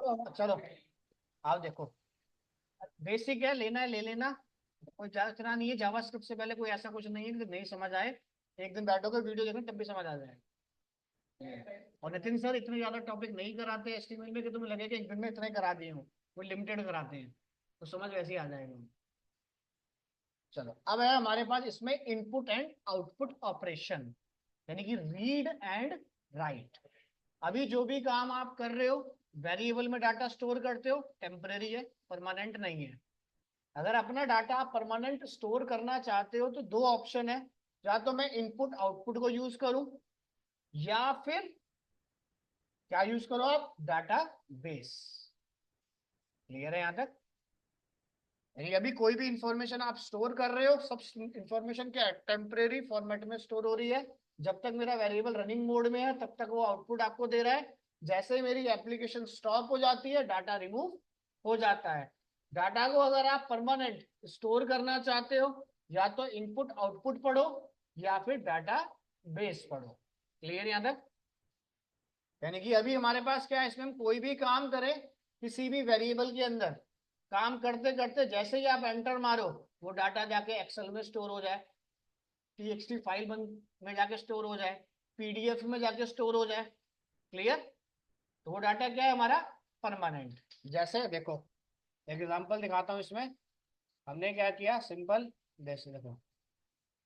चलो आप देखो, बेसिक है, लेना है ले लेना, कोई इतना नहीं है। जावास्क्रिप्ट से पहले कोई ऐसा कुछ नहीं है कि नहीं समझ आए। एक दिन बैठोगे वीडियो देखो तब भी समझ आ जाएगा। और नितिन सर इतने ज्यादा टॉपिक नहीं कराते एचटीएमएल में कि तुम्हें लगे कि एक दिन में इतने करा दिए हो, वो लिमिटेड कराते हैं, तो समझ वैसे ही आ जाएगा। चलो अब है हमारे पास इसमें इनपुट एंड आउटपुट ऑपरेशन, यानी कि रीड एंड राइट। अभी जो भी काम आप कर रहे हो, वेरिएबल में डाटा स्टोर करते हो, टेम्परेरी है, परमानेंट नहीं है। अगर अपना डाटा आप परमानेंट स्टोर करना चाहते हो तो दो ऑप्शन है, या तो मैं इनपुट आउटपुट को यूज करूं, या फिर क्या यूज करो आप, डाटा बेस। क्लियर है यहां तक? यानी अभी कोई भी इंफॉर्मेशन आप स्टोर कर रहे हो, सब इंफॉर्मेशन क्या है, टेम्परेरी फॉर्मेट में स्टोर हो रही है। जब तक मेरा वेरिएबल रनिंग मोड में है तब तक वो आउटपुट आपको दे रहा है। जैसे ही मेरी एप्लीकेशन स्टॉप हो जाती है डाटा रिमूव हो जाता है। डाटा को अगर आप परमानेंट स्टोर करना चाहते हो, या तो इनपुट आउटपुट पढ़ो या फिर डाटा बेस पढ़ो। क्लियर यहां तक? यानी कि अभी हमारे पास क्या है, इसमें हम कोई भी काम करें किसी भी वेरिएबल के अंदर, काम करते करते जैसे ही आप एंटर मारो वो डाटा जाके एक्सेल में स्टोर हो जाए, टीएक्सटी फाइल बन में जाके स्टोर हो जाए, पीडीएफ में जाके स्टोर हो जाए। क्लियर? तो वो डाटा क्या है हमारा, परमानेंट। जैसे देखो एग्जांपल दिखाता हूँ इसमें। हमने क्या किया, सिंपल जैसे देखो,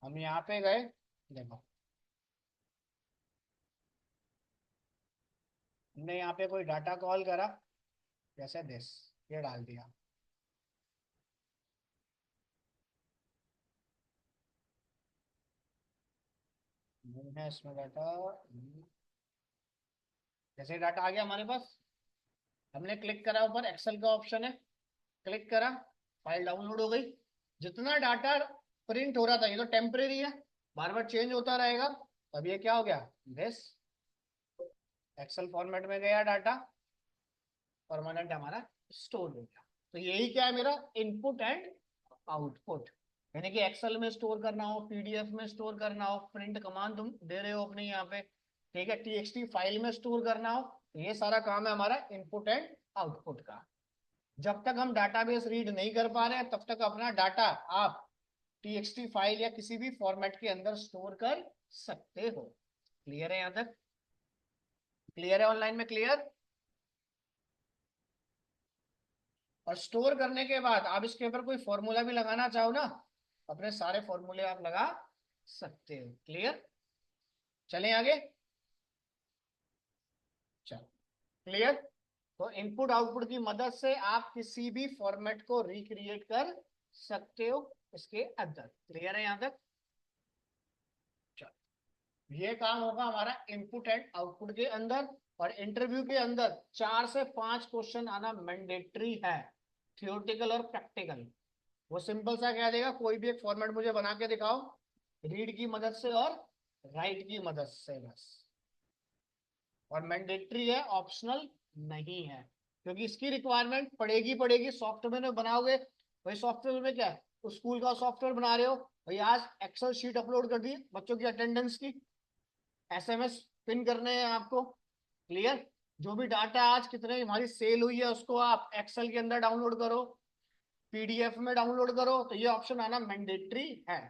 हम यहाँ पे गए, देखो हमने यहाँ पे कोई डाटा कॉल करा, जैसे दिस, ये डाल दिया। नहीं है इसमें डाटा, जैसे डाटा आ गया हमारे पास, हमने क्लिक करा, ऊपर एक्सेल का ऑप्शन है, क्लिक करा, फाइल डाउनलोड हो गई। जितना डाटा प्रिंट हो रहा था, ये तो टेम्परेरी है, बार बार चेंज होता रहेगा। अब ये क्या हो गया, दिस, एक्सेल फॉर्मेट में गया डाटा, परमानेंट हमारा स्टोर हो गया। तो यही क्या है मेरा, इनपुट एंड आउटपुट। यानी कि एक्सेल में स्टोर करना हो, पीडीएफ में स्टोर करना हो, प्रिंट कमांड तुम दे रहे हो अपने यहाँ पे, ठीक है, टीएक्सटी फाइल में स्टोर करना हो, ये सारा काम है हमारा इनपुट एंड आउटपुट का। जब तक हम डाटाबेस रीड नहीं कर पा रहे हैं तब तक अपना डाटा आप टीएक्सटी फाइल या किसी भी फॉर्मेट के अंदर स्टोर कर सकते हो। क्लियर है यहां तक? क्लियर है ऑनलाइन में? क्लियर? और स्टोर करने के बाद आप इसके ऊपर कोई फॉर्मूला भी लगाना चाहो ना, अपने सारे फॉर्मूले आप लगा सकते हो। क्लियर? चलें आगे? चलो क्लियर। तो इनपुट आउटपुट की मदद से आप किसी भी फॉर्मेट को रिक्रिएट कर सकते हो इसके अंदर। क्लियर है यहां तक? चलो, ये काम होगा हमारा इनपुट एंड आउटपुट के अंदर। और इंटरव्यू के अंदर 4 से 5 क्वेश्चन आना मैंडेटरी है, थियोरेटिकल और प्रैक्टिकल। वो सिंपल सा कह देगा कोई भी एक फॉर्मेट मुझे बना के दिखाओ, रीड की मदद से और राइट की मदद से बस। और मैंडेटरी है, ऑप्शनल नहीं है, क्योंकि इसकी रिक्वायरमेंट पड़ेगी पड़ेगी। सॉफ्टवेयर में बनाओगे, भाई सॉफ्टवेयर में क्या है, स्कूल का सॉफ्टवेयर बना रहे हो, भाई आज एक्सेल शीट अपलोड कर दी बच्चों की अटेंडेंस की, एसएमएस पिन करने हैं आपको। क्लियर? जो भी डाटा आज कितने हमारी सेल हुई है उसको आप एक्सेल के अंदर डाउनलोड करो, पीडीएफ में डाउनलोड करो, तो ये ऑप्शन आना मैंडेटरी है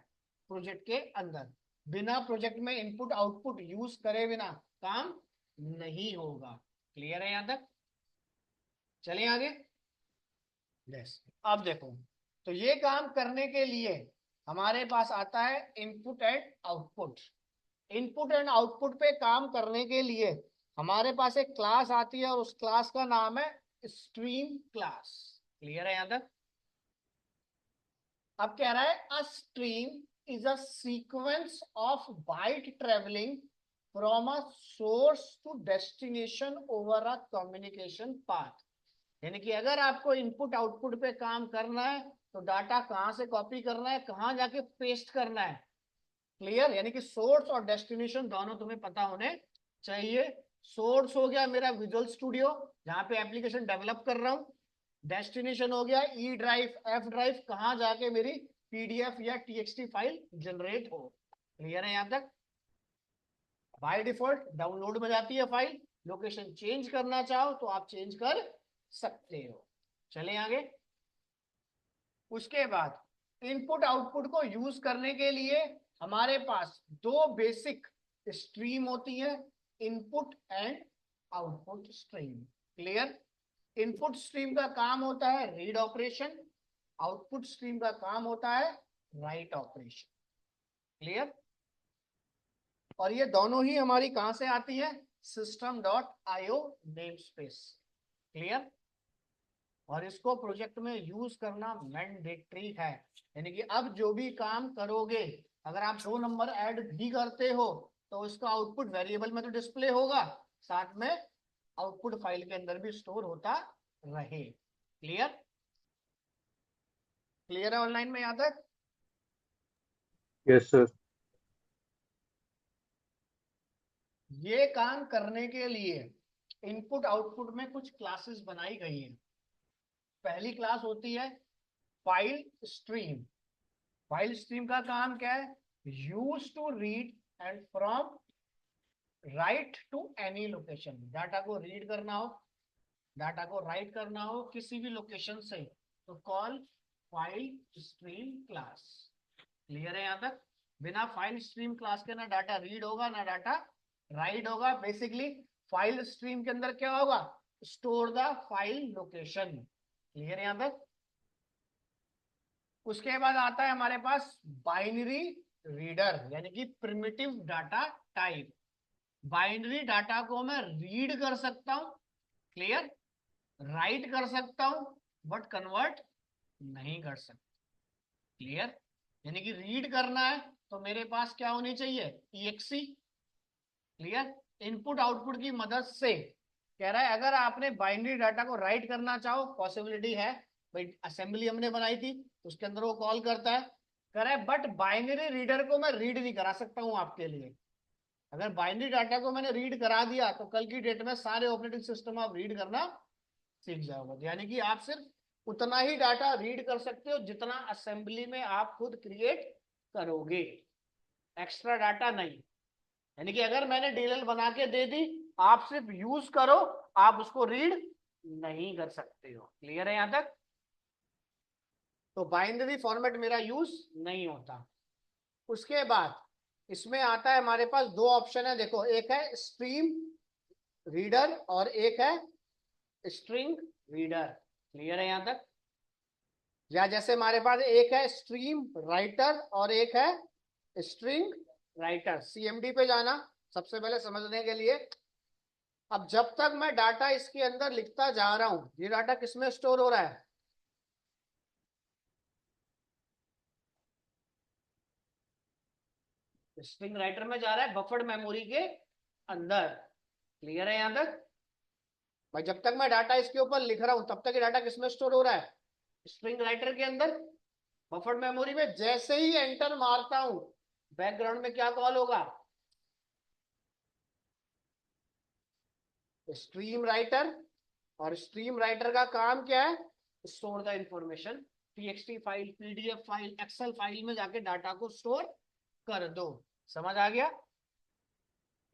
प्रोजेक्ट के अंदर। बिना प्रोजेक्ट में इनपुट आउटपुट यूज करे बिना काम नहीं होगा। क्लियर है यहां तक? चलिए आगे। यस, अब देखो, तो ये काम करने के लिए हमारे पास आता है input and output. Input and output पे काम करने के लिए हमारे पास एक क्लास आती है और उस क्लास का नाम है स्ट्रीम क्लास। क्लियर है यहां तक? अब कह रहा है a stream is a sequence of byte travelling from a source to destination over a communication path. यानी कि अगर आपको इनपुट आउटपुट पे काम करना है तो डाटा कहां से कॉपी करना है, कहां जाके पेस्ट करना है। क्लियर? यानी कि सोर्स और डेस्टिनेशन दोनों तुम्हें पता होने चाहिए। सोर्स हो गया मेरा विजुअल स्टूडियो, जहां पे एप्लीकेशन डेवलप कर रहा हूं। डेस्टिनेशन हो गया ई ड्राइव, एफ ड्राइव, कहां जाके मेरी पीडीएफ या टीएक्सटी फाइल जनरेट हो। क्लियर है यहां तक? बाय डिफॉल्ट डाउनलोड में जाती है फाइल, लोकेशन चेंज करना चाहो तो आप चेंज कर सकते हो। चले आगे। उसके बाद इनपुट आउटपुट को यूज करने के लिए हमारे पास दो बेसिक स्ट्रीम होती है, input and output stream. Clear? Input stream का काम होता है रीड ऑपरेशन, आउटपुट स्ट्रीम का काम होता है राइट ऑपरेशन। क्लियर? और ये दोनों ही हमारी कहां से आती है? system.io name space. क्लियर? और इसको प्रोजेक्ट में यूज करना मैंडेटरी है, यानी कि अब जो भी काम करोगे, अगर आप 2 नंबर ऐड भी करते हो तो उसका आउटपुट वेरिएबल में तो डिस्प्ले होगा, साथ में आउटपुट फाइल के अंदर भी स्टोर होता रहे। क्लियर? क्लियर है ऑनलाइन में यहां तक? Yes sir. ये काम करने के लिए इनपुट आउटपुट में कुछ क्लासेस बनाई गई हैं। पहली क्लास होती है फाइल स्ट्रीम। फाइल स्ट्रीम का काम क्या है? Use to read and from write to any location. Data को रीड करना हो, डाटा को राइट करना हो किसी भी लोकेशन से, तो call file stream class. Clear है यहां तक? बिना फाइल स्ट्रीम क्लास के ना डाटा रीड होगा ना डाटा राइट होगा। बेसिकली फाइल स्ट्रीम के अंदर क्या होगा? Store the file location. Clear है यहां तक? उसके बाद आता है हमारे पास बाइनरी रीडर, यानी कि primitive data type. Binary data को मैं रीड कर सकता हूं, क्लियर, राइट कर सकता हूं, बट कन्वर्ट नहीं कर सकता। क्लियर? यानी कि रीड करना है तो मेरे पास क्या होनी चाहिए? EXE। क्लियर? इनपुट आउटपुट की मदद से कह रहा है अगर आपने बाइनरी डाटा को राइट करना चाहो, पॉसिबिलिटी है भाई, असेंबली हमने बनाई थी उसके अंदर वो कॉल करता है, कह रहा है बट बाइनरी रीडर को मैं रीड नहीं करा सकता हूं आपके लिए। अगर बाइनरी डाटा को मैंने रीड करा दिया तो कल की डेट में सारे ऑपरेटिंग सिस्टम आप रीड करना सीख जाओगे। यानी कि आप सिर्फ उतना ही डाटा रीड कर सकते हो जितना असेंबली में आप खुद क्रिएट करोगे, एक्स्ट्रा डाटा नहीं। यानी कि अगर मैंने डीएलएल बना के दे दी, आप सिर्फ यूज करो, आप उसको रीड नहीं कर सकते हो। क्लियर है यहां तक? तो बाइनरी फॉर्मेट मेरा यूज नहीं होता। उसके बाद इसमें आता है हमारे पास दो ऑप्शन है, देखो, एक है स्ट्रीम रीडर और एक है स्ट्रिंग रीडर। क्लियर है यहां तक? या जैसे हमारे पास एक है स्ट्रीम राइटर और एक है स्ट्रिंग राइटर। CMD पे जाना सबसे पहले समझने के लिए। अब जब तक मैं डाटा इसके अंदर लिखता जा रहा हूं, ये डाटा किसमें स्टोर हो रहा है? स्ट्रिंग राइटर में जा रहा है, बफर्ड मेमोरी के अंदर। क्लियर है यहां तक? भाई जब तक मैं डाटा इसके ऊपर लिख रहा हूं तब तक ये डाटा किसमें स्टोर हो रहा है? स्ट्रिंग राइटर के अंदर, बफर्ड मेमोरी में। जैसे ही एंटर मारता हूं, बैकग्राउंड में क्या कॉल होगा? Stream writer. और स्ट्रीम राइटर का काम क्या है? Store the information. TXT file, PDF file, excel file में जाके डाटा को स्टोर कर दो। समझ आ गया?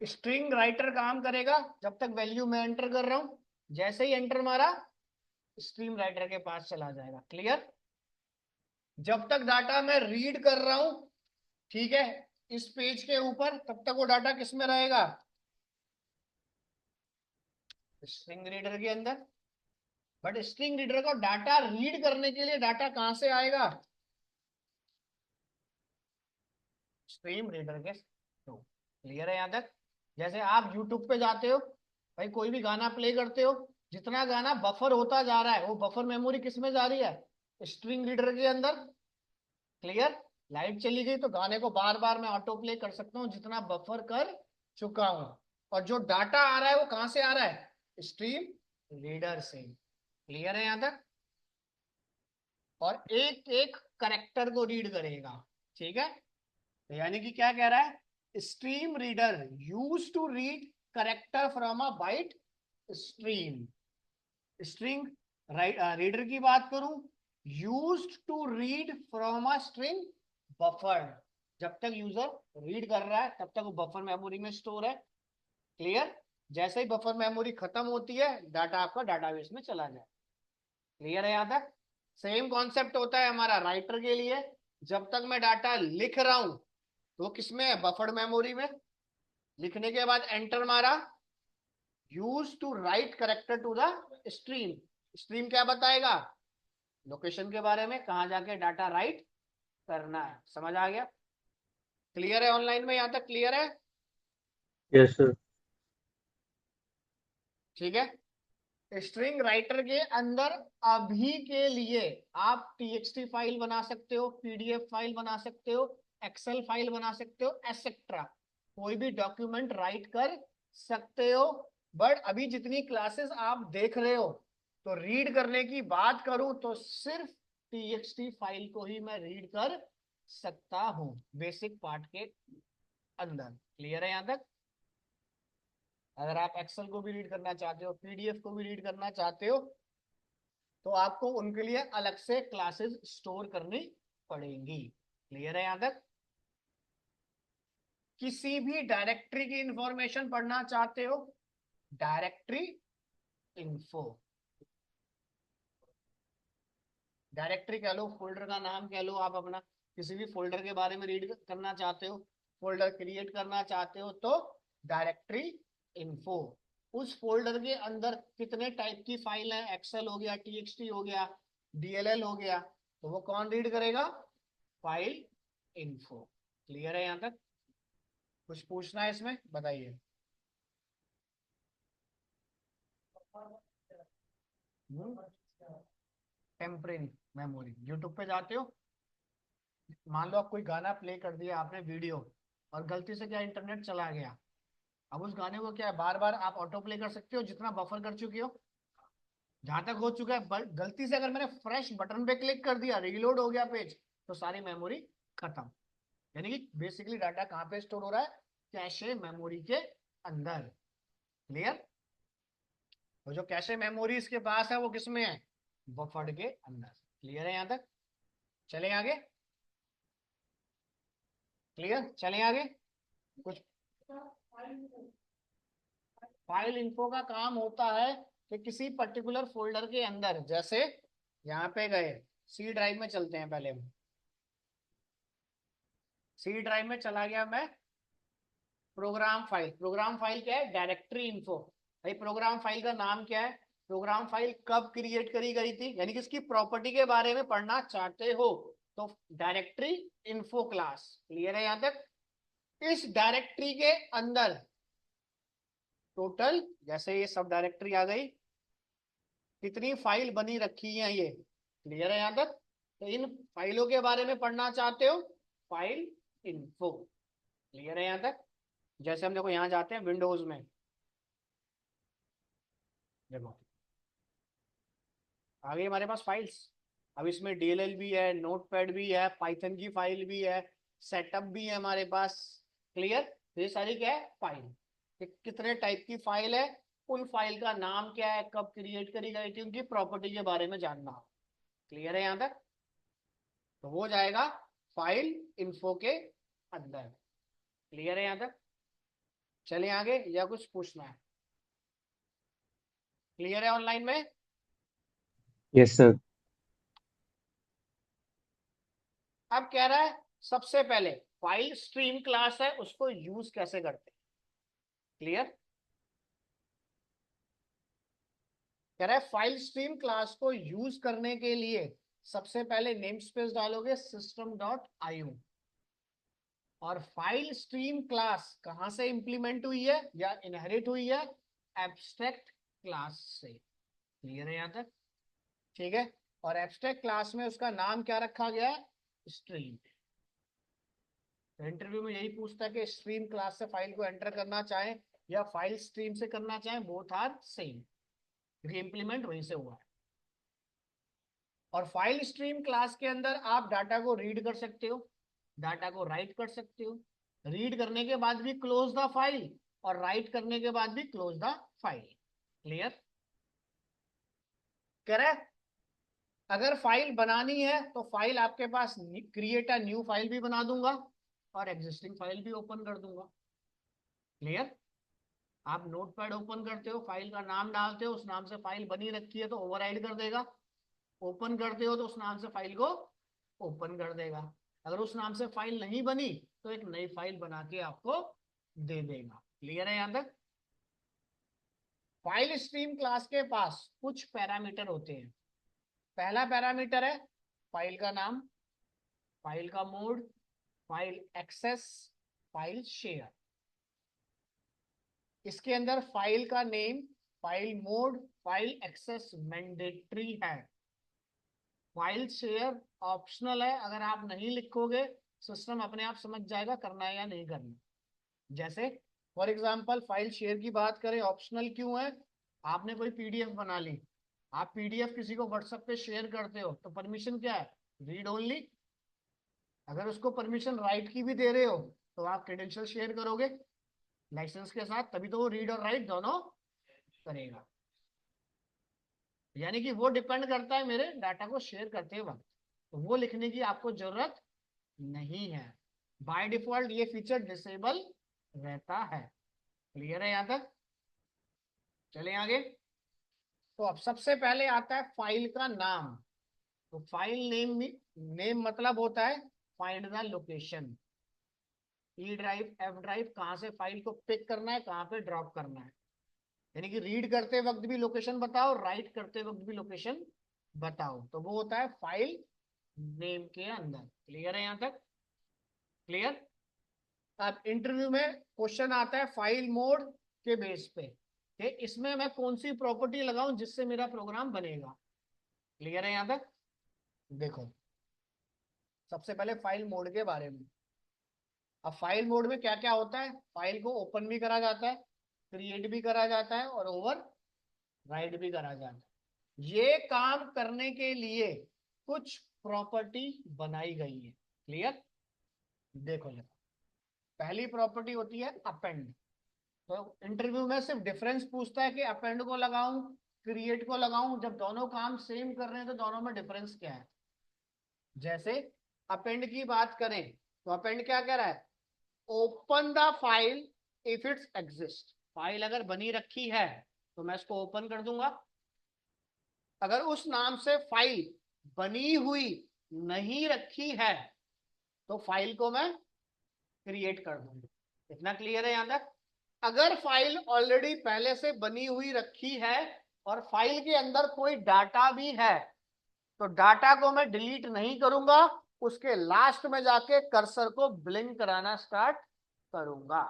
स्ट्रिंग राइटर काम करेगा जब तक वैल्यू मैं एंटर कर रहा हूं, जैसे ही एंटर मारा स्ट्रीम राइटर के पास चला जाएगा। क्लियर? जब तक डाटा मैं रीड कर रहा हूं, ठीक है, इस पेज के ऊपर, तब तक वो डाटा किस में रहेगा? स्ट्रिंग रीडर के अंदर। बट स्ट्रिंग रीडर को डाटा रीड करने के लिए डाटा कहां से आएगा? स्ट्रीम रीडर के थ्रू। क्लियर है यहां तक? जैसे आप यूट्यूब पे जाते हो, भाई कोई भी गाना प्ले करते हो, जितना गाना बफर होता जा रहा है वो बफर मेमोरी किस में जा रही है? स्ट्रिंग रीडर के अंदर। क्लियर? लाइट चली गई तो गाने को बार बार मैं ऑटो प्ले कर सकता हूँ जितना बफर कर चुका हूं। और जो डाटा आ रहा है वो कहां से आ रहा है? स्ट्रीम रीडर से। क्लियर है यहां तक? और एक एक करेक्टर को रीड करेगा। ठीक है? तो यानी कि क्या कह रहा है? Stream reader use to read character from a byte stream. String reader की बात करूं, used to read from a string buffer. जब तक यूजर रीड कर रहा है तब तक वो बफर मेमोरी में स्टोर है। क्लियर? जैसे ही बफर मेमोरी खत्म होती है डाटा आपका डाटाबेस में चला जाए। क्लियर है यहाँ तक? सेम कॉन्सेप्ट होता है हमारा राइटर के लिए। जब तक मैं डाटा लिख रहा हूं तो वो किसमें है? बफर मेमोरी में। लिखने के बाद एंटर मारा, use to write character to the stream. Stream क्या बताएगा? लोकेशन के बारे में, कहाँ जाके डाटा राइट करना है। समझ आ गया? क्लियर है? ऑनलाइन में यहाँ तक क्लियर है? Yes sir. ठीक है। स्ट्रिंग राइटर के अंदर अभी के लिए आप टीएक्सटी फाइल बना सकते हो, पीडीएफ फाइल बना सकते हो, एक्सेल फाइल बना सकते हो, एटसेट्रा कोई भी डॉक्यूमेंट राइट कर सकते हो। बट अभी जितनी क्लासेस आप देख रहे हो, तो रीड करने की बात करूं तो सिर्फ टीएक्सटी फाइल को ही मैं रीड कर सकता हूं बेसिक पार्ट के अंदर। क्लियर है यहां तक? अगर आप एक्सेल को भी रीड करना चाहते हो, पीडीएफ को भी रीड करना चाहते हो, तो आपको उनके लिए अलग से क्लासेस स्टोर करनी पड़ेंगी। क्लियर है यहां तक? किसी भी डायरेक्टरी की इंफॉर्मेशन पढ़ना चाहते हो, डायरेक्टरी इन्फो, डायरेक्टरी कह लो, फोल्डर का नाम कह लो, आप अपना किसी भी फोल्डर के बारे में रीड करना चाहते हो, फोल्डर क्रिएट करना चाहते हो, तो डायरेक्टरी इन्फो। उस फोल्डर के अंदर कितने टाइप की फाइल है, एक्सेल हो गया, टीएक्सटी हो गया, डीएलएल हो गया, तो वो कौन रीड करेगा? File info. क्लियर है यहां तक? कुछ पूछना है इसमें? बताइए। टेम्परेरी मेमोरी, यूट्यूब पे जाते हो, मान लो आप कोई गाना प्ले कर दिया आपने वीडियो, और गलती से क्या इंटरनेट चला गया, अब उस गाने को क्या है, बार बार आप ऑटो प्ले कर सकते हो जितना बफर कर चुके हो। जहां तक हो चुका है, गलती से अगर मैंने फ्रेश बटन पे क्लिक कर दिया, रीलोड हो गया पेज, तो सारी मेमोरी खत्म। यानी कि बेसिकली डाटा कहाँ पे स्टोर हो रहा है? कैशे मेमोरी के अंदर। क्लियर? तो जो कैशे मेमोरी इसके पास है वो किस में है? बफर के अंदर। क्लियर है यहां तक? चले आगे? क्लियर? चले आगे? कुछ? फाइल इन्फो का काम होता है कि किसी पर्टिकुलर फोल्डर के अंदर, जैसे यहाँ पे गए, सी ड्राइव में चलते हैं पहले हम। सी ड्राइव में चला गया मैं, प्रोग्राम फाइल। प्रोग्राम फाइल क्या है? Directory info. भाई प्रोग्राम फाइल का नाम क्या है? प्रोग्राम फाइल कब क्रिएट करी गई थी, यानी कि इसकी प्रॉपर्टी के बारे में पढ़ना चाहते हो, तो डायरेक्टरी इन्फो क्लास। क्लियर है यहां तक? इस डायरेक्टरी के अंदर टोटल, जैसे ये सब डायरेक्टरी आ गई, कितनी फाइल बनी रखी है ये। क्लियर है यहां तक? तो इन फाइलों के बारे में पढ़ना चाहते हो, फाइल इन्फो। क्लियर है यहां तक? जैसे हम देखो यहाँ जाते हैं विंडोज में, देखो आ गई हमारे पास फाइल्स। अब इसमें डीएलएल भी है, नोटपैड भी है, पाइथन की फाइल भी है, सेटअप भी है हमारे पास। क्लियर? तो ये सारी क्या है? फाइल। ये कितने टाइप की फाइल है, उन फाइल का नाम क्या है, कब क्रिएट करी गई थी, उनकी प्रॉपर्टी के बारे में जानना हो। क्लियर है यहां तक? तो वो जाएगा फाइल इन्फो के अंदर। क्लियर है यहां तक? चलिए आगे, या कुछ पूछना है? क्लियर है ऑनलाइन में? Yes sir. अब कह रहा है सबसे पहले फाइल स्ट्रीम क्लास है, उसको यूज कैसे करते हैं। क्लियर? कह रहा है फाइल स्ट्रीम क्लास को यूज करने के लिए सबसे पहले नेम स्पेस डालोगे system.io, और फाइल स्ट्रीम क्लास कहां से इंप्लीमेंट हुई है या इनहेरिट हुई है? एब्स्ट्रैक्ट क्लास से। क्लियर है यहां तक? ठीक है। और एब्स्ट्रैक्ट क्लास में उसका नाम क्या रखा गया है? स्ट्रीम। तो इंटरव्यू में यही पूछता है कि स्ट्रीम क्लास से फाइल को एंटर करना चाहे या फाइल स्ट्रीम से करना चाहे, बोथ आर सेम, क्योंकि इंप्लीमेंट वहीं से हुआ है। और फाइल स्ट्रीम क्लास के अंदर आप डाटा को रीड कर सकते हो, डाटा को राइट कर सकते हो, रीड करने के बाद भी क्लोज द फाइल, और राइट करने के बाद भी क्लोज द फाइल। क्लियर? कह रहा है अगर फाइल बनानी है तो फाइल आपके पास क्रिएट अ न्यू फाइल भी बना दूंगा, और एग्जिस्टिंग फाइल भी ओपन कर दूंगा। क्लियर? आप नोटपैड ओपन करते हो, फाइल का नाम डालते हो, उस नाम से फाइल बनी रखी है तो ओवरराइड कर देगा। ओपन करते हो तो उस नाम से फाइल को ओपन कर देगा। अगर उस नाम से फाइल नहीं बनी तो एक नई फाइल बना के आपको दे देगा। क्लियर है यहां तक? फाइल स्ट्रीम क्लास के पास कुछ पैरामीटर होते हैं। पहला पैरामीटर है फाइल का नाम, फाइल का mode, file access, file share. इसके अंदर फाइल का name, file mode, file access mandatory है। फाइल शेयर ऑप्शनल है। अगर आप नहीं लिखोगे सिस्टम अपने आप समझ जाएगा करना है या नहीं करना। जैसे फॉर एग्जांपल फाइल शेयर की बात करें, ऑप्शनल क्यों है? आपने कोई पीडीएफ बना ली, आप पीडीएफ किसी को व्हाट्सएप पे शेयर करते हो तो परमिशन क्या है? Read only. अगर उसको परमिशन राइट की भी दे रहे हो तो आप क्रेडेंशियल शेयर करोगे लाइसेंस के साथ, तभी तो वो रीड और राइट दोनों करेगा। यानी कि वो डिपेंड करता है मेरे डाटा को शेयर करते वक्त, तो वो लिखने की आपको जरूरत नहीं है। बाय डिफॉल्ट ये फीचर डिसेबल रहता है। क्लियर है यहां तक? चलें आगे। तो अब सबसे पहले आता है फाइल का नाम। तो फाइल नेम नेम मतलब होता है find the location. E drive, F drive, कहाँ से फाइल को पिक करना है, कहाँ पे ड्रॉप करना है। यानी कि रीड करते वक्त भी लोकेशन बताओ, राइट करते वक्त भी लोकेशन बताओ, तो वो होता है फाइल नेम के अंदर। क्लियर है यहां तक? क्लियर? अब इंटरव्यू में क्वेश्चन आता है फाइल मोड के बेस पे कि इसमें मैं कौन सी प्रॉपर्टी लगाऊं जिससे मेरा प्रोग्राम बनेगा। क्लियर है यहां तक? देखो, सबसे पहले फाइल मोड के बारे में। अब फाइल मोड में क्या क्या होता है? फाइल को ओपन भी करा जाता है, क्रिएट भी करा जाता है और ओवर राइट भी करा जाता है। ये काम करने के लिए कुछ प्रॉपर्टी बनाई गई है। क्लियर? देखो देखो, पहली प्रॉपर्टी होती है अपेंड। तो इंटरव्यू में सिर्फ डिफरेंस पूछता है कि अपेंड को लगाऊं, क्रिएट को लगाऊं। जब दोनों काम सेम कर रहे हैं तो दोनों में डिफरेंस क्या है? जैसे अपेंड की बात करें तो अपेंड क्या कह रहा है? Open the file if it's exist. File अगर बनी रखी है तो मैं इसको ओपन कर दूंगा। अगर उस नाम से फाइल बनी हुई नहीं रखी है तो फाइल को मैं क्रिएट कर दूंगा। इतना क्लियर है यहां तक? अगर फाइल ऑलरेडी पहले से बनी हुई रखी है और फाइल के अंदर कोई डाटा भी है तो डाटा को मैं डिलीट नहीं करूंगा, उसके लास्ट में जाके कर्सर को ब्लिंक कराना स्टार्ट करूंगा।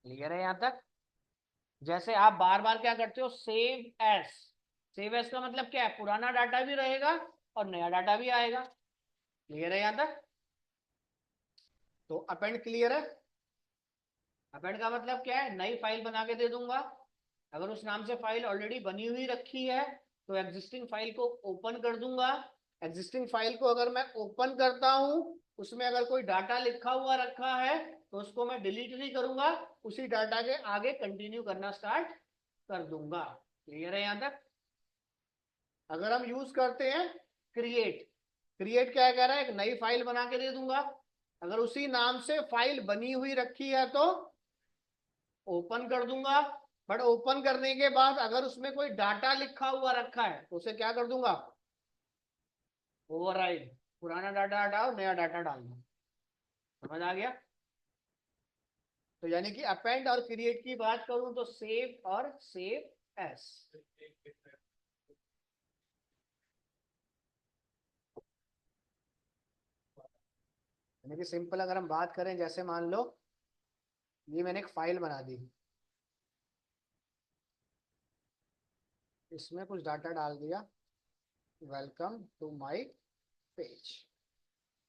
क्लियर है यहां तक? जैसे आप बार बार क्या करते हो, सेव एस। सेव एस का मतलब क्या है? पुराना डाटा भी रहेगा और नया डाटा भी आएगा। क्लियर है यहां तक? तो अपेंड क्लियर है? अपेंड का मतलब क्या है? नई फाइल बना के दे दूंगा। अगर उस नाम से फाइल ऑलरेडी बनी हुई रखी है तो एग्जिस्टिंग फाइल को ओपन कर दूंगा। एग्जिस्टिंग फाइल को अगर मैं ओपन करता हूं, उसमें अगर कोई डाटा लिखा हुआ रखा है तो उसको मैं डिलीट नहीं करूंगा, उसी डाटा के आगे कंटिन्यू करना स्टार्ट कर दूंगा। क्लियर है यहां तक? अगर हम यूज करते हैं क्रिएट, क्रिएट क्या कह रहा है? एक नई फाइल बना के दे दूंगा। अगर उसी नाम से फाइल बनी हुई रखी है तो ओपन कर दूंगा। बट ओपन करने के बाद अगर उसमें कोई डाटा लिखा हुआ रखा है तो उसे क्या कर दूंगा? ओवरराइड। पुराना डाटा हटाओ, नया डाटा डाल दो। समझ आ गया? तो यानी कि अपेंड और क्रिएट की बात करूं तो सेव और सेव एस। यानी कि सिंपल अगर हम बात करें, जैसे मान लो ये मैंने एक फाइल बना दी, इसमें कुछ डाटा डाल दिया, वेलकम टू माय पेज।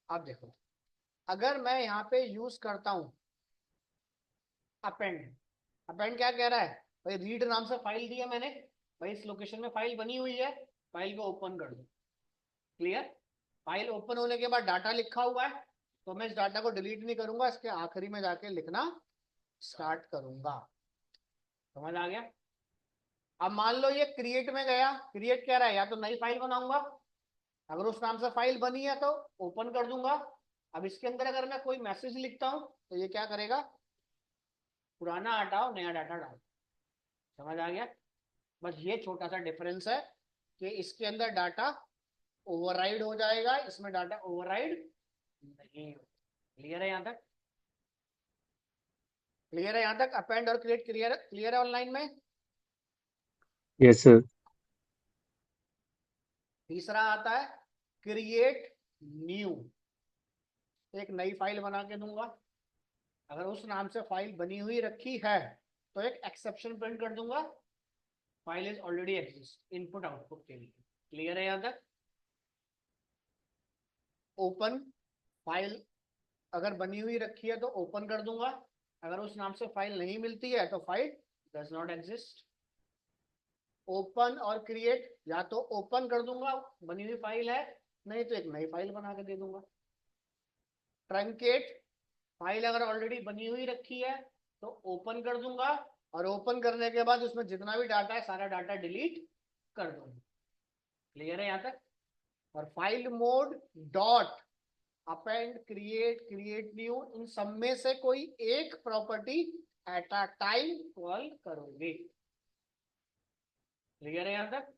अब देखो, अगर मैं यहाँ पे यूज करता हूं अपेंड, अपेंड क्या कह रहा है? भाई रीड नाम से फाइल दी है मैंने, भाई इस लोकेशन में फाइल बनी हुई है, फाइल को ओपन कर दो। क्लियर? फाइल ओपन होने के बाद डाटा लिखा हुआ है तो मैं इस डाटा को डिलीट नहीं करूंगा, इसके आखिरी में जाके लिखना स्टार्ट करूंगा। समझ आ गया? अब मान लो ये क्रिएट में गया, क्रिएट कह रहा है या तो नई फाइल बनाऊंगा, अगर उस नाम से फाइल बनी है तो ओपन कर दूंगा। अब इसके अंदर अगर मैं कोई मैसेज लिखता हूं तो ये क्या करेगा? पुराना हटाओ, नया डाटा डालो। समझ आ गया? बस ये छोटा सा डिफरेंस है कि इसके अंदर डाटा ओवरराइड हो जाएगा, इसमें डाटा ओवरराइड नहीं हो। क्लियर है यहाँ तक? क्लियर है यहाँ तक? अपेंड और क्रिएट क्लियर, क्लियर है ऑनलाइन में? Yes, sir. तीसरा आता है क्रिएट न्यू। एक नई फाइल बना के दूंगा, अगर उस नाम से फाइल बनी हुई रखी है तो एक एक्सेप्शन प्रिंट कर दूंगा, file is already exist, input output के लिए। क्लियर है यहाँ तक? ओपन फाइल अगर बनी हुई रखी है तो ओपन कर दूंगा, अगर उस नाम से फाइल नहीं मिलती है तो file does not exist. Open और क्रिएट, या तो ओपन कर दूंगा, बनी हुई फाइल है, नहीं तो एक नई फाइल बना के दे दूंगा। ट्रंकेट, फाइल अगर ऑलरेडी बनी हुई रखी है तो ओपन कर दूंगा, और ओपन करने के बाद उसमें जितना भी डाटा है सारा डाटा डिलीट कर दूंगा। क्लियर है यहाँ तक? और file mode dot append create create new, इन सब में से कोई एक property at a time call करोगे। क्लियर है यहाँ तक?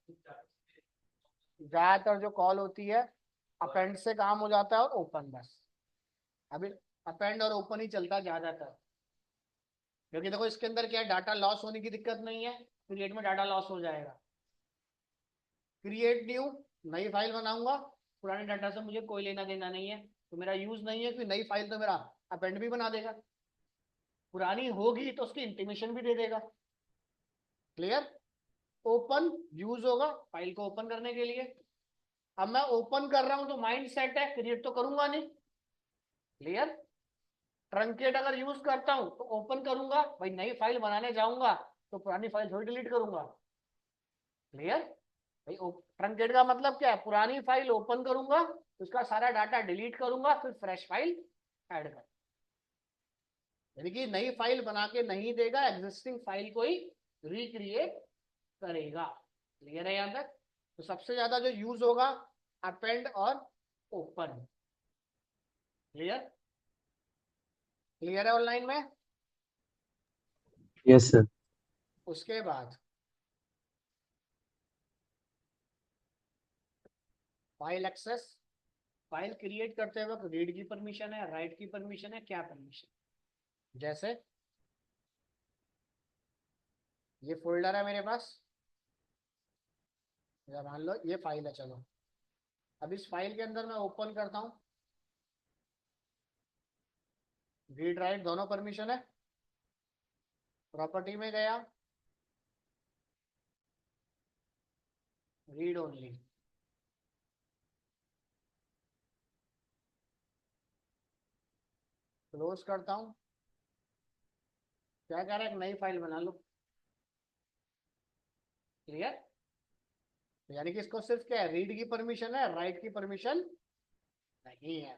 ज्यादातर जो कॉल होती है अपेंड से काम हो जाता है और ओपन बस। अभी अपेंड और ओपन ही चलता ज्यादातर, क्योंकि देखो इसके अंदर क्या है, डाटा लॉस होने की दिक्कत नहीं है, क्रिएट में डाटा लॉस हो जाएगा। क्रिएट न्यू, नई फाइल बनाऊंगा, पुराने डाटा से मुझे कोई लेना देना नहीं है, तो मेरा यूज नहीं है, क्योंकि नई फाइल तो मेरा अपेंड भी बना देगा, पुरानी होगी तो उसकी इंटीमेशन भी दे देगा। क्लियर? ओपन यूज होगा फाइल को ओपन करने के लिए। अब मैं ओपन कर रहा हूं तो माइंड सेट है, क्रिएट तो करूंगा नहीं। क्लियर? ट्रंकेट अगर यूज करता हूं तो ओपन करूंगा, भाई नई फाइल बनाने जाऊंगा तो पुरानी फाइल थोड़ी डिलीट करूंगा। क्लियर? भाई ट्रंकेट का मतलब क्या है, पुरानी फाइल ओपन करूंगा, उसका सारा डाटा डिलीट करूंगा, फिर फ्रेश फाइल ऐड कर, यानी कि नई फाइल बना के नहीं देगा, एग्जिस्टिंग फाइल को ही रिक्रिएट करेगा। क्लियर है यहां तक? तो सबसे ज्यादा जो यूज होगा अपेंड और ओपन। क्लियर? क्लियर है ऑनलाइन में? Yes, sir. उसके बाद फाइल एक्सेस, फाइल क्रिएट करते वक्त रीड की परमिशन है, राइट की परमिशन है, क्या परमिशन? जैसे ये फोल्डर है मेरे पास, या मान लो ये फाइल है, चलो अब इस फाइल के अंदर मैं ओपन करता हूँ, रीड राइट दोनों परमिशन है। प्रॉपर्टी में गया, रीड ओनली, क्लोज करता हूँ, क्या कह रहा है, एक नई फाइल बना लो। क्लियर? यानी कि इसको सिर्फ क्या है, रीड की परमिशन है, राइट की परमिशन नहीं है।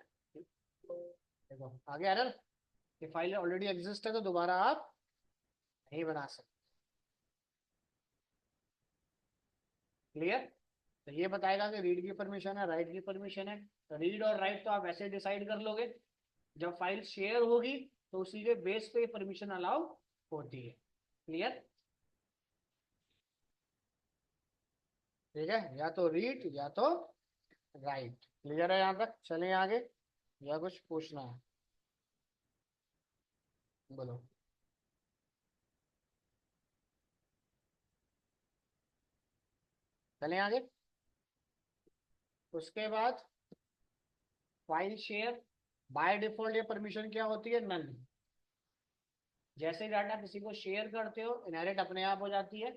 देखो आगे एरर, ये फाइल ऑलरेडी एग्जिस्ट है तो दोबारा आप नहीं बना सकते। क्लियर? तो ये बताएगा कि रीड की परमिशन है, राइट की परमिशन है। तो रीड और राइट तो आप ऐसे डिसाइड कर लोगे, जब फाइल शेयर होगी तो उसी के बेस पे परमिशन अलाउ होती है। क्लियर? ठीक है, या तो रीड या तो राइट। क्लियर है यहाँ तक? चलें आगे, या कुछ पूछना है? बोलो। चलें आगे। उसके बाद फाइल शेयर, बाय डिफॉल्ट ये परमिशन क्या होती है, नन। जैसे डाटा किसी को शेयर करते हो इनहेरिट अपने आप हो जाती है,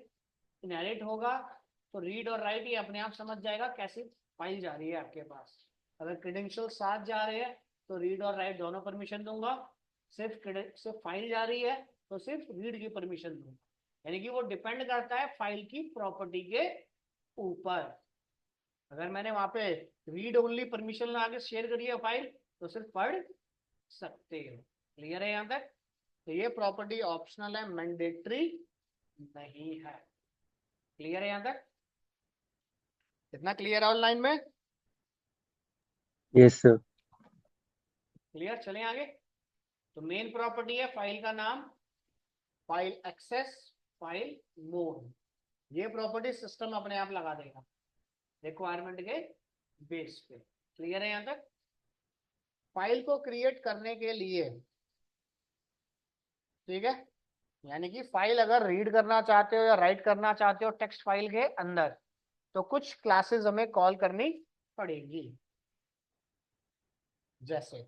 इनहेरिट होगा तो रीड और राइट ये अपने आप समझ जाएगा कैसे फाइल जा रही है आपके पास। अगर क्रेडेंशियल साथ जा रहे हैं तो रीड और राइट दोनों परमिशन दूंगा, सिर्फ फाइल जा रही है तो सिर्फ रीड की परमिशन दूंगा। यानी कि वो डिपेंड करता है फाइल की प्रॉपर्टी के ऊपर। अगर मैंने वहां पे रीड ओनली परमिशन लगा के शेयर करी है फाइल तो सिर्फ पढ़ सकते हो। क्लियर है यहाँ तक? तो ये प्रॉपर्टी ऑप्शनल है, मैंडेटरी नहीं है। क्लियर है यहाँ तक? इतना क्लियर है ऑनलाइन में? Yes, sir. क्लियर? चलें आगे। तो मेन प्रॉपर्टी है फाइल का नाम, फाइल एक्सेस, फाइल मोड, ये प्रॉपर्टी सिस्टम अपने आप लगा देगा रिक्वायरमेंट के बेस पे। क्लियर है यहां तक? फाइल को क्रिएट करने के लिए, ठीक है, यानी कि फाइल अगर रीड करना चाहते हो या राइट करना चाहते हो टेक्स्ट फाइल के अंदर, तो कुछ क्लासेस हमें कॉल करनी पड़ेगी। जैसे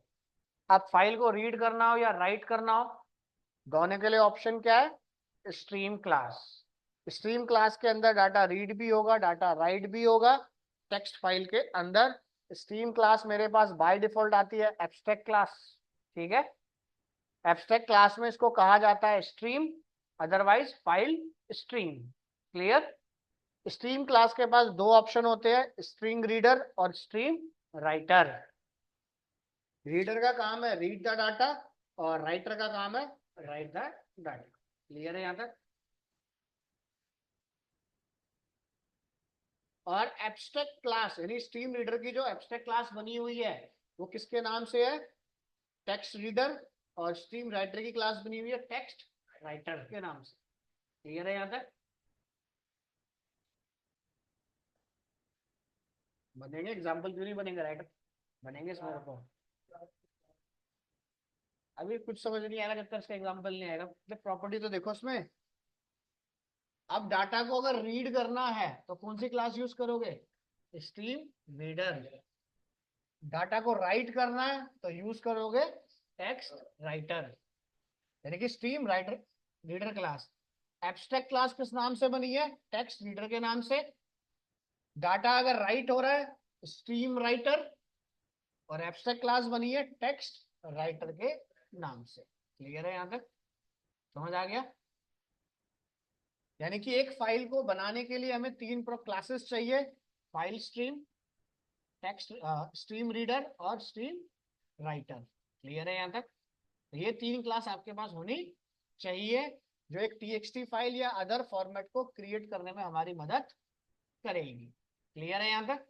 अब फाइल को रीड करना हो या राइट करना हो, दोनों के लिए ऑप्शन क्या है? Stream class. स्ट्रीम क्लास के अंदर डाटा रीड भी होगा, डाटा राइट भी होगा टेक्स्ट फाइल के अंदर। स्ट्रीम क्लास मेरे पास बाय डिफॉल्ट आती है एब्स्ट्रैक्ट क्लास, ठीक है। एब्स्ट्रैक्ट क्लास में इसको कहा जाता है stream, otherwise file stream. Clear? Stream class के पास दो ऑप्शन होते हैं, स्ट्रिंग रीडर और स्ट्रीम राइटर। रीडर का काम है रीड द डाटा और राइटर का काम है राइट द डाटा। क्लियर है यहां तक? और एब्स्ट्रैक्ट क्लास यानी स्ट्रीम रीडर की जो एब्स्ट्रैक्ट क्लास बनी हुई है वो किसके नाम से है? Text reader. और स्ट्रीम राइटर की क्लास बनी हुई है टेक्स्ट राइटर के नाम से। क्लियर है यहां तक? बनेंगे एग्जाम्पल, क्यों नहीं बनेंगे? राइटर बनेंगे इसमें को। अभी कुछ समझ नहीं आएगा जब तक इसका एग्जाम्पल नहीं आएगा। प्रॉपर्टी तो देखो इसमें। अब डाटा को अगर रीड करना है तो कौन सी क्लास यूज करोगे? Stream reader. डाटा को राइट करना है तो यूज करोगे टेक्स्ट राइटर, यानी कि stream writer reader class. Abstract class किस नाम से बनी है? टेक्स्ट रीडर के नाम से। डाटा अगर राइट हो रहा है स्ट्रीम राइटर, और एब्स्ट्रैक्ट क्लास बनी है टेक्स्ट राइटर के नाम से। क्लियर है यहां तक? समझ आ गया? यानी कि एक फाइल को बनाने के लिए हमें तीन प्रो क्लासेस चाहिए, file stream, text stream reader और स्ट्रीम राइटर। क्लियर है यहां तक? तो ये तीन क्लास आपके पास होनी चाहिए, जो एक टीएक्सटी फाइल या अदर फॉर्मेट को क्रिएट करने में हमारी मदद करेगी। क्लियर है यहां तक?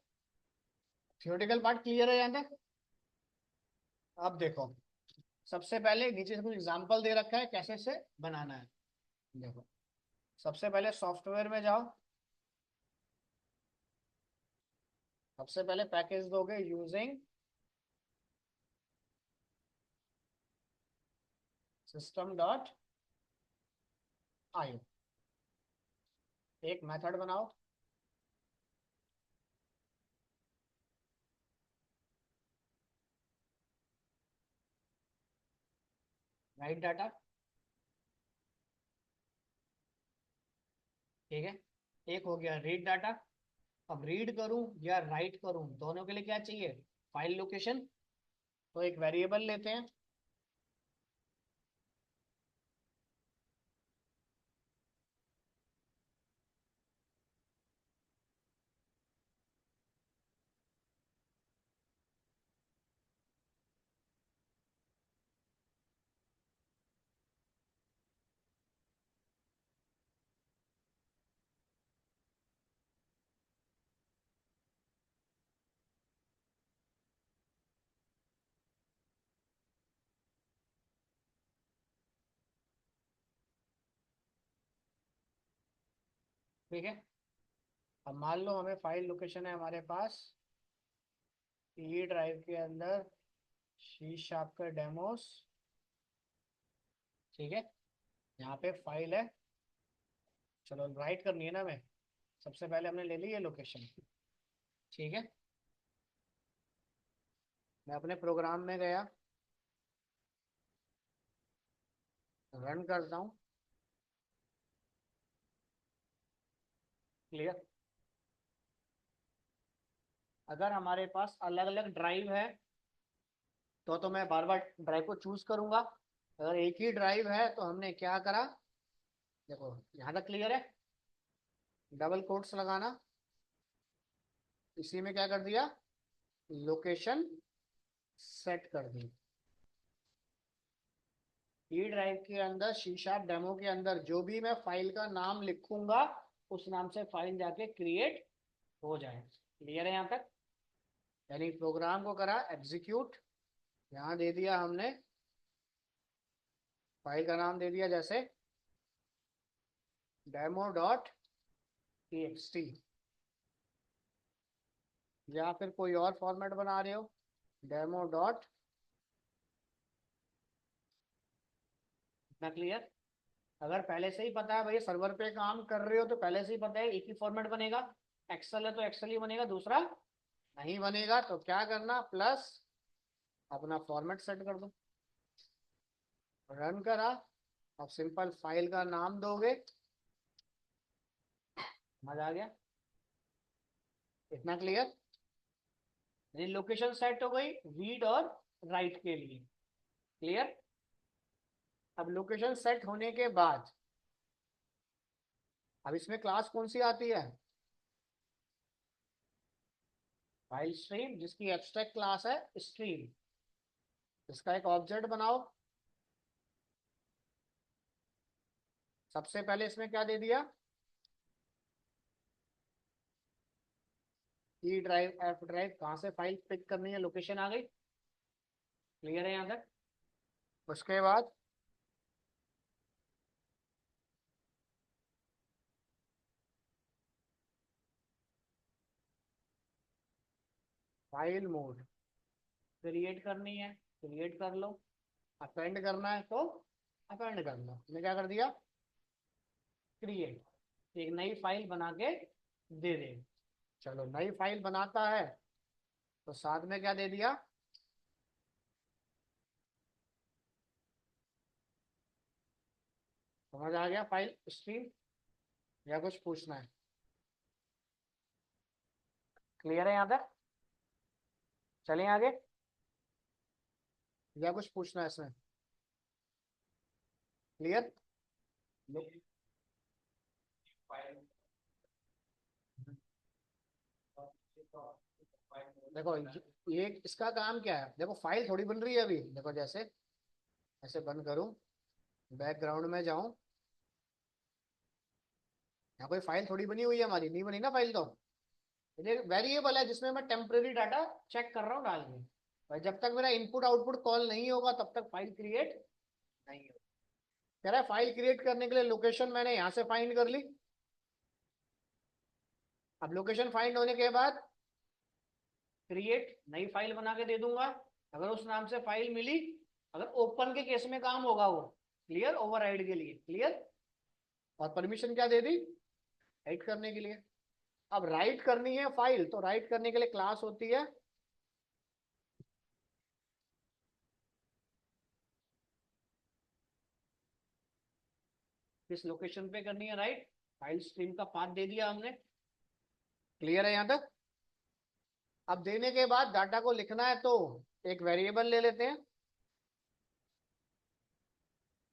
थ्योरेटिकल पार्ट क्लियर है यहां तक? अब देखो, सबसे पहले नीचे से कुछ एग्जांपल दे रखा है कैसे से बनाना है। देखो, सबसे पहले सॉफ्टवेयर में जाओ, सबसे पहले पैकेज दोगे यूजिंग system.io। एक मेथड बनाओ, राइट डाटा, ठीक है। एक हो गया रीड डाटा। अब रीड करूं या राइट करूं, दोनों के लिए क्या चाहिए? File location. तो एक वेरिएबल लेते हैं, ठीक है। अब मान लो हमें फाइल लोकेशन है हमारे पास ई ड्राइव के अंदर सी शार्प का डेमोस, ठीक है। यहाँ पे फाइल है, चलो राइट करनी है ना हमें। सबसे पहले हमने ले ली ये लोकेशन, ठीक है। मैं अपने प्रोग्राम में गया, रन करता हूँ। क्लियर? अगर हमारे पास अलग अलग ड्राइव है तो मैं बार बार ड्राइव को चूज करूंगा। अगर एक ही ड्राइव है तो हमने क्या करा, देखो यहाँ तक क्लियर है। डबल कोट्स लगाना, इसी में क्या कर दिया, लोकेशन सेट कर दी। ई ड्राइव के अंदर सी शार्प डेमो के अंदर जो भी मैं फाइल का नाम लिखूंगा उस नाम से फाइल जाके क्रिएट हो जाए। क्लियर है यहाँ तक? यानी प्रोग्राम को करा एग्जीक्यूट, यहाँ दे दिया हमने, फाइल का नाम दे दिया जैसे डेमो डॉट टीएक्सटी, या फिर कोई और फॉर्मेट बना रहे हो, डेमो डॉट, इतना क्लियर। अगर पहले से ही पता है भाई सर्वर पे काम कर रहे हो तो पहले से ही पता है एक ही फॉर्मेट बनेगा, एक्सेल है तो एक्सेल ही बनेगा, दूसरा नहीं बनेगा। तो क्या करना, प्लस अपना फॉर्मेट सेट कर दो, रन करा। अब सिंपल फाइल का नाम दोगे, मजा आ गया, इतना क्लियर। लोकेशन सेट हो गई रीड और राइट के लिए, क्लियर। अब लोकेशन सेट होने के बाद अब इसमें क्लास कौन सी आती है, फाइल स्ट्रीम, जिसकी एब्स्ट्रैक्ट क्लास है स्ट्रीम। इसका एक ऑब्जेक्ट बनाओ। सबसे पहले इसमें क्या दे दिया, ई ड्राइव एफ ड्राइव, कहाँ से फाइल पिक करनी है, लोकेशन आ गई, क्लियर है यहाँ तक। उसके बाद फाइल मोड क्रिएट करनी है, क्रिएट कर लो। अपेंड करना है तो अपेंड कर लो। मैंने क्या कर दिया, क्रिएट, एक नई फाइल बना के दे दे। चलो नई फाइल बनाता है तो साथ में क्या दे दिया, समझ आ गया, फाइल स्ट्रीम, या कुछ पूछना है, क्लियर है यहाँ तक, चलें आगे, या कुछ पूछना है इसमें, क्लियर। देखो ये इसका काम क्या है, देखो फाइल थोड़ी बन रही है अभी, देखो जैसे ऐसे बंद करूं, बैकग्राउंड में जाऊं, यहाँ कोई फाइल थोड़ी बनी हुई है हमारी, नहीं बनी ना फाइल तो। ये वेरिएबल है जिसमें मैं टेम्परेरी डाटा चेक कर रहा हूँ डाल के, भाई जब तक मेरा इनपुट आउटपुट कॉल नहीं होगा तब तक फाइल क्रिएट नहीं होगी। कह रहा है फाइल क्रिएट करने के लिए लोकेशन मैंने यहाँ से फाइंड कर ली। अब लोकेशन फाइंड होने के बाद क्रिएट नई फाइल बना के दे दूंगा, अगर उस नाम से फाइल मिली, अगर ओपन के केस में काम होगा वो, क्लियर, ओवरराइड के लिए, क्लियर। और परमिशन क्या दे दी, राइट करने के लिए। अब राइट करनी है फाइल तो राइट करने के लिए क्लास होती है किस लोकेशन पे करनी है राइट, फाइल स्ट्रीम का पाथ दे दिया हमने, क्लियर है यहां तक। अब देने के बाद डाटा को लिखना है तो एक वेरिएबल ले लेते हैं,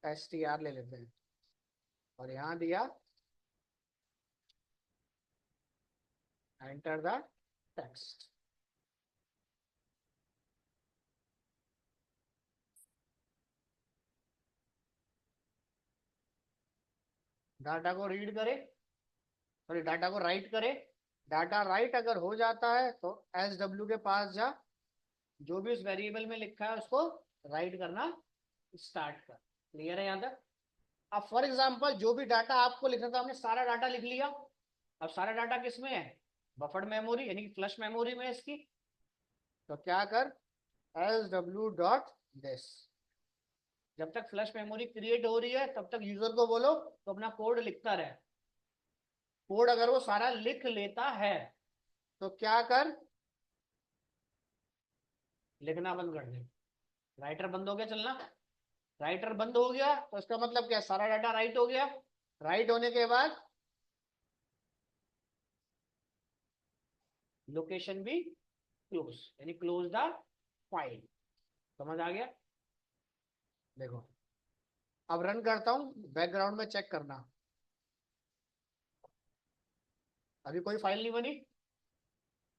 str ले लेते हैं, और यहां दिया एंटर द टेक्स्ट। डाटा को रीड करे, सॉरी डाटा को राइट करे। डाटा राइट अगर हो जाता है तो एस डब्ल्यू के पास जा, जो भी उस वेरिएबल में लिखा है उसको राइट करना स्टार्ट कर, क्लियर है यहाँ तक। अब फॉर एग्जांपल जो भी डाटा आपको लिखना था आपने सारा डाटा लिख लिया, अब सारा डाटा किस में है, बफर्ड मेमोरी यानी कि फ्लश मेमोरी में है इसकी। तो क्या कर, एस डब्ल्यू डॉट दिस, जब तक फ्लश मेमोरी क्रिएट हो रही है तब तक यूजर को बोलो तो अपना कोड लिखता रहे। कोड अगर वो सारा लिख लेता है तो क्या कर, लिखना बंद कर दे, राइटर बंद हो गया चलना। राइटर बंद हो गया तो इसका मतलब क्या, सारा डाटा राइट हो गया। राइट होने के बाद लोकेशन भी क्लोज, यानी क्लोज द फाइल, समझ आ गया। देखो अब रन करता हूं, बैकग्राउंड में चेक करना, अभी कोई फाइल नहीं बनी।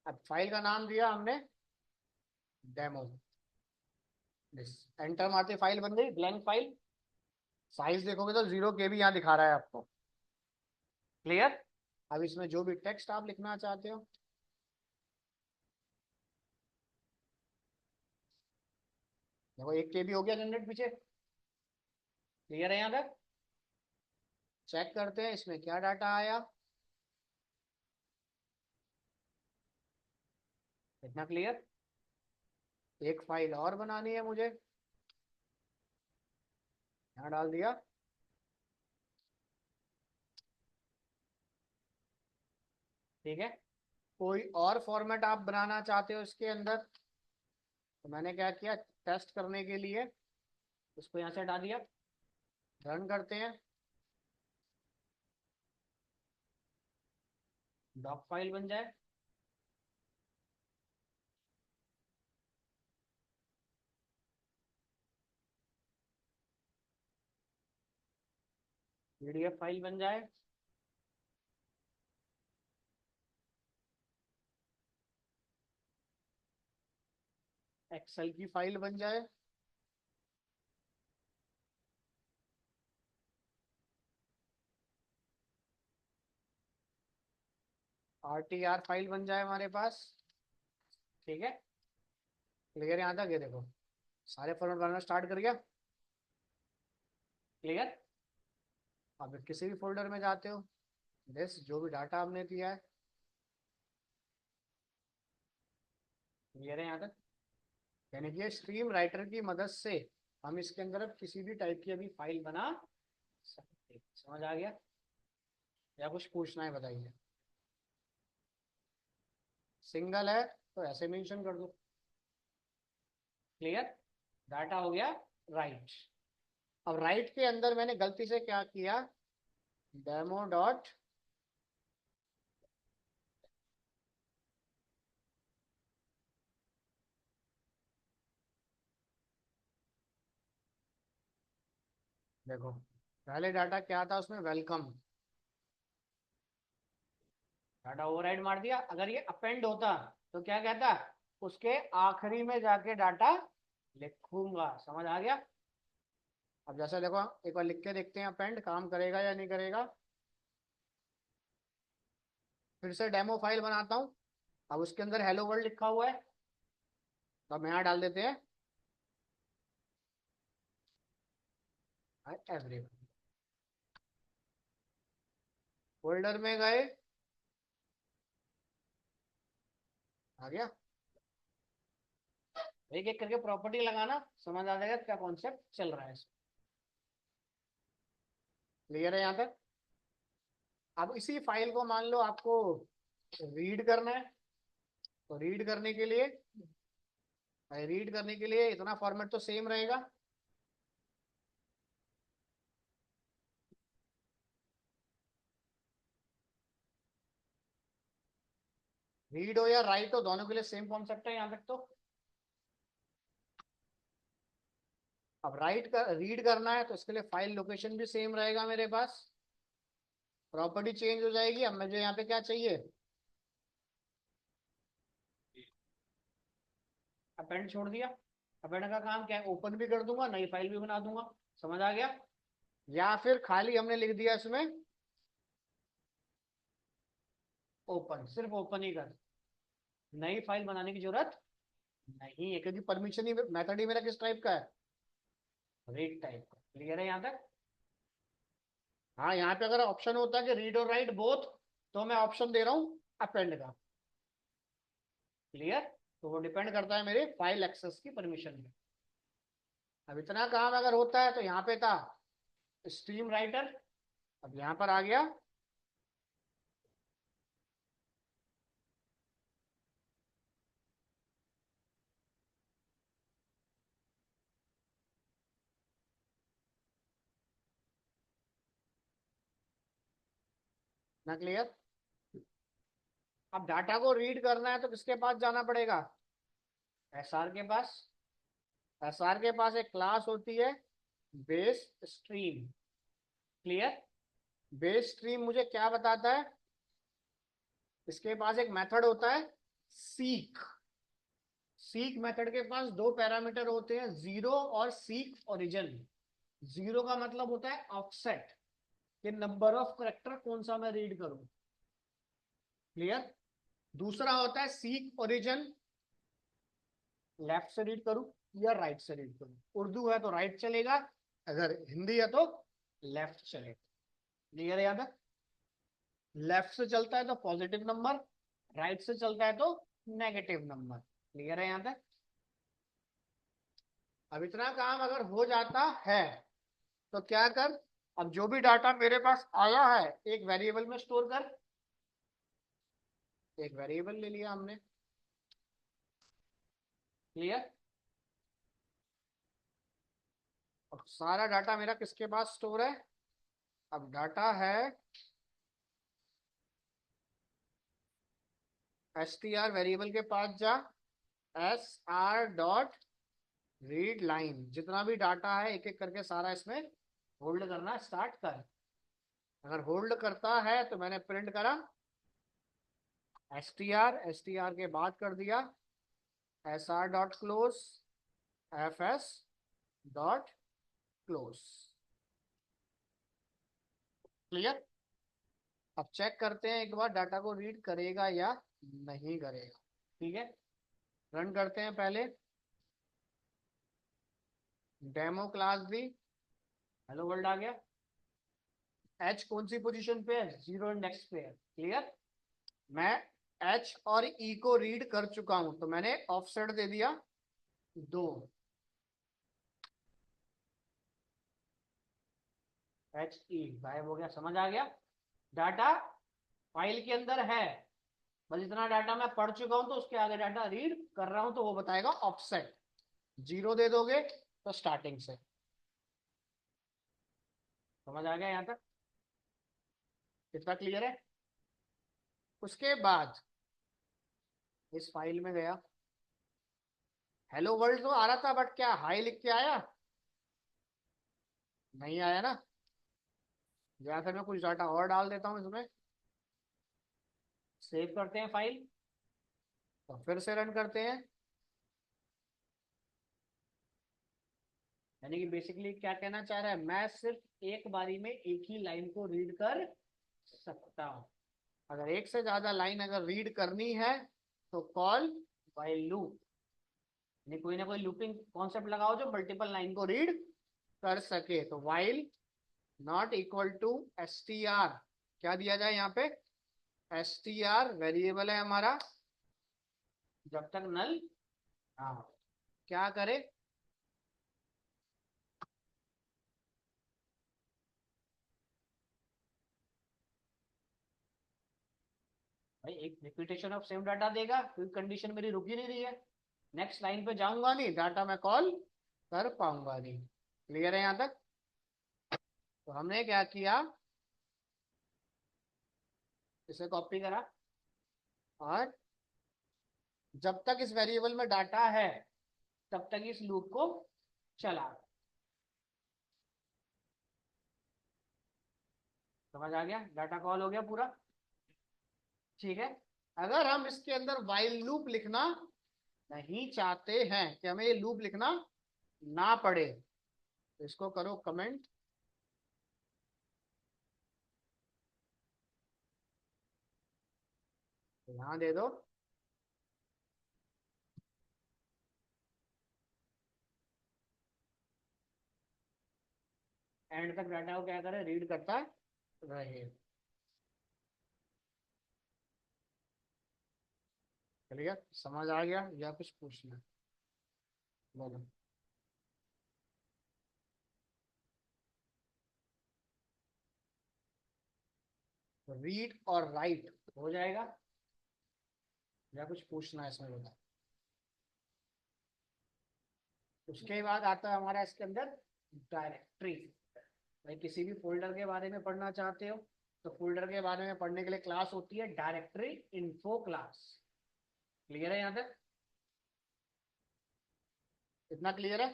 अब फाइल का नाम दिया हमने डेमो, एंटर मारते फाइल बन गई, ब्लैंक फाइल। साइज देखोगे तो 0 KB यहाँ दिखा रहा है आपको, क्लियर। अब इसमें जो भी टेक्स्ट आप लिखना चाहते हो, देखो 1 KB हो गया जनरेट पीछे, क्लियर है यहाँ तक। चेक करते हैं इसमें क्या डाटा आया। इतना क्लियर। एक फाइल और बनानी है मुझे, यहाँ डाल दिया। ठीक है, कोई और फॉर्मेट आप बनाना चाहते हो इसके अंदर, तो मैंने क्या किया, टेस्ट करने के लिए उसको यहाँ से हटा दिया। रन करते हैं, डॉक फाइल बन जाए। पीडीएफ फाइल बन जाए। एक्सेल की फाइल बन जाए। आरटीआर फाइल बन जाए हमारे पास। ठीक है, क्लियर। यहाँ तक ये देखो सारे फॉर्मेट बनाना स्टार्ट कर गया। क्लियर। अब किसी भी फोल्डर में जाते हो, दिस जो भी डाटा हमने दिया है, क्लियर है यहाँ तक। यानी कि स्ट्रीम राइटर की मदद से हम इसके अंदर अब किसी भी टाइप की अभी फाइल बना सकते हैं। समझ आ गया या कुछ पूछना है बताइए। सिंगल है तो ऐसे मेंशन कर दो। क्लियर, डाटा हो गया राइट। अब राइट के अंदर मैंने गलती से क्या किया, डेमो डॉट देखो, पहले डाटा क्या था उसमें, वेलकम। डाटा ओवरराइड मार दिया। अगर ये अपेंड होता तो क्या कहता, उसके आखिरी में जाके डाटा लिखूंगा। समझ आ गया। अब जैसे देखो एक बार लिख के देखते हैं अपेंड काम करेगा या नहीं करेगा। फिर से डेमो फाइल बनाता हूँ। अब उसके अंदर हेलो वर्ल्ड लिखा हुआ है, तो अब यहाँ डाल देते हैं एवरी। फोल्डर में गए, आ गया। एक एक करके प्रॉपर्टी लगाना, समझ आ जाएगा क्या कॉन्सेप्ट चल रहा है। क्लियर है यहाँ तक। अब इसी फाइल को मान लो आपको रीड करना है, तो रीड करने के लिए इतना फॉर्मेट तो सेम रहेगा। रीड हो या राइट हो, दोनों के लिए सेम कॉन्सेप्ट है यहाँ तक तो। अब रीड करना है तो इसके लिए फाइल लोकेशन भी सेम रहेगा मेरे पास। प्रॉपर्टी चेंज हो जाएगी। अब मुझे यहाँ पे क्या चाहिए, अपेंड छोड़ दिया। अपेंड का काम क्या है, ओपन भी कर दूंगा, नई फाइल भी बना दूंगा। समझ आ गया। या फिर खाली हमने लिख दिया इसमें ओपन, सिर्फ ओपन ही कर, नई फाइल बनाने की जरूरत नहीं है, क्योंकि परमिशन ही, मेथड ही मेरा किस टाइप का है, रीड टाइप का। क्लियर है यहाँ तक। हाँ, यहाँ पे अगर ऑप्शन होता है कि रीड और राइट बोथ, तो मैं ऑप्शन दे रहा हूँ अपेंड का। क्लियर। तो वो डिपेंड करता है मेरे फाइल एक्सेस की परमिशन में। अब इतना काम अगर होता है तो यहाँ पे था स्ट्रीम राइटर, अब यहाँ पर आ गया ना। क्लियर। अब डाटा को रीड करना है तो किसके पास जाना पड़ेगा, एसआर के पास। एसआर के पास एक क्लास होती है base stream. Clear. Base stream मुझे क्या बताता है, इसके पास एक मेथड होता है सीक। सीक मेथड के पास दो पैरामीटर होते हैं, जीरो और सीक ओरिजिन। जीरो का मतलब होता है ऑफसेट, कि नंबर ऑफ करेक्टर कौन सा मैं रीड करूं। क्लियर। दूसरा होता है सीक ओरिजिन, लेफ्ट से रीड करूं या राइट से रीड करूं। उर्दू है तो राइट चलेगा, अगर हिंदी है तो लेफ्ट चलेगा। क्लियर है यहाँ तक? लेफ्ट से चलता है तो पॉजिटिव नंबर, राइट से चलता है तो नेगेटिव नंबर। क्लियर है यहाँ तक? अब इतना काम अगर हो जाता है तो क्या कर, अब जो भी डाटा मेरे पास आया है एक वेरिएबल में स्टोर कर। एक वेरिएबल ले लिया हमने। क्लियर? और सारा डाटा मेरा किसके पास स्टोर है? अब डाटा है str वेरिएबल के पास जा, sr डॉट रीड लाइन, जितना भी डाटा है एक एक करके सारा इसमें होल्ड करना स्टार्ट कर। अगर होल्ड करता है तो मैंने प्रिंट करा str के बाद कर दिया sr dot close, fs dot close. Clear? अब चेक करते हैं एक बार डाटा को रीड करेगा या नहीं करेगा। ठीक है, रन करते हैं पहले। डेमो क्लास भी हेलो वर्ल्ड आ गया। एच कौन सी पोजीशन पे है? जीरो इंडेक्स पे है। क्लियर? मैं एच और ई को रीड कर चुका हूं तो मैंने ऑफसेट दे दिया 2। एच ई गायब हो गया। समझ आ गया? डाटा फाइल के अंदर है, बस इतना डाटा मैं पढ़ चुका हूं तो उसके आगे डाटा रीड कर रहा हूं तो वो बताएगा ऑफसेट। 0 दे दोगे तो स्टार्टिंग से। समझ आ गया यहां तक? कितना क्लियर है? उसके बाद इस फाइल में गया, हेलो वर्ल्ड तो आ रहा था बट क्या हाई लिख के आया? नहीं आया ना। या फिर मैं कुछ डाटा और डाल देता हूं इसमें। सेव करते हैं फाइल और फिर से रन करते हैं। यानी कि बेसिकली क्या कहना चाह रहा है, मैं सिर्फ एक बारी में एक ही लाइन को रीड कर सकता हूं। अगर एक से ज्यादा लाइन अगर रीड करनी है तो कॉल व्हाइल लूप, यानी कोई ना कोई लूपिंग कॉन्सेप्ट लगाओ जो मल्टीपल लाइन को रीड कर सके। तो while not equal to str, क्या दिया जाए यहाँ पे? str वेरिएबल है हमारा, जब तक नल, हाँ क्या करे, भाई एक रिपीटेशन ऑफ सेम डाटा देगा क्योंकि कंडीशन मेरी रुक ही नहीं रही है। नेक्स्ट लाइन पे जाऊंगा नहीं, डाटा मैं कॉल कर पाऊंगा नहीं। क्लियर है यहां तक? तो हमने क्या किया, इसे कॉपी करा और जब तक इस वेरिएबल में डाटा है तब तक इस लूप को चला। समझ आ गया? डाटा कॉल हो गया पूरा। ठीक है, अगर हम इसके अंदर वाइल लूप लिखना नहीं चाहते हैं कि हमें ये लूप लिखना ना पड़े तो इसको करो कमेंट, यहां दे दो एंड तक डाटा को क्या करे, रीड करता रहे। चलिए समझ आ गया या कुछ पूछना है? बोलो। रीड और राइट हो जाएगा या कुछ पूछना है इसमें? बता। उसके बाद आता है हमारा इसके अंदर डायरेक्टरी। भाई किसी भी फोल्डर के बारे में पढ़ना चाहते हो तो फोल्डर के बारे में पढ़ने के लिए क्लास होती है डायरेक्टरी इन्फो क्लास। क्लियर है यहाँ तक? इतना क्लियर है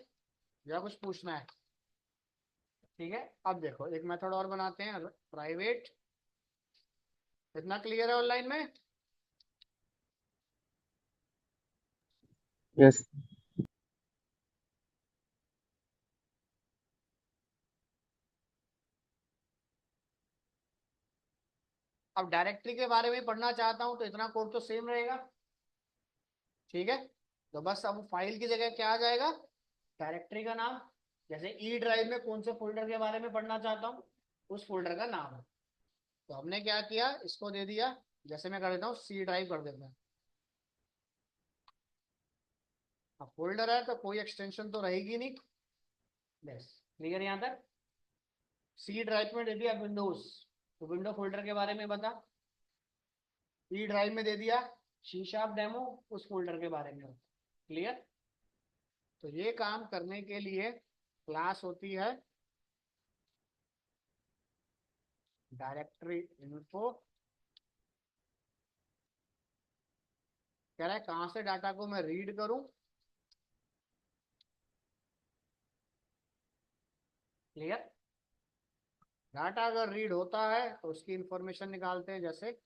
या कुछ पूछना है? ठीक है, अब देखो एक मेथड और बनाते हैं, प्राइवेट। इतना क्लियर है ऑनलाइन में? Yes. अब डायरेक्टरी के बारे में पढ़ना चाहता हूं तो इतना कोड तो सेम रहेगा। ठीक है, तो बस अब फाइल की जगह क्या आ जाएगा, डायरेक्टरी का नाम। जैसे ई ड्राइव में कौन से फोल्डर के बारे में पढ़ना चाहता हूँ, उस फोल्डर का नाम है। तो हमने क्या किया, इसको दे दिया, जैसे मैं कर देता हूँ सी ड्राइव कर देता हूँ। अब फोल्डर है तो कोई एक्सटेंशन तो रहेगी नहीं। बस क्लियर यहाँ तक। सी ड्राइव में दे दिया विंडोज, तो विंडो फोल्डर के बारे में बता। ई ड्राइव में दे दिया सी शार्प डेमो, उस फोल्डर के बारे में। क्लियर। तो ये काम करने के लिए क्लास होती है डायरेक्टरी इन्फो। कह रहा है कहां से डाटा को मैं रीड करूं। क्लियर। डाटा अगर रीड होता है तो उसकी इंफॉर्मेशन निकालते हैं, जैसे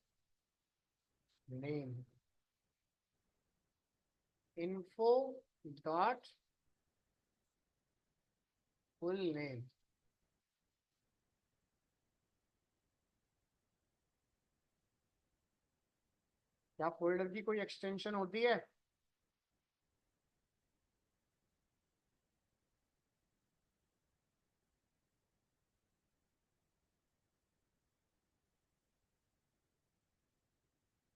name, info dot full name. क्या फोल्डर की कोई एक्सटेंशन होती है?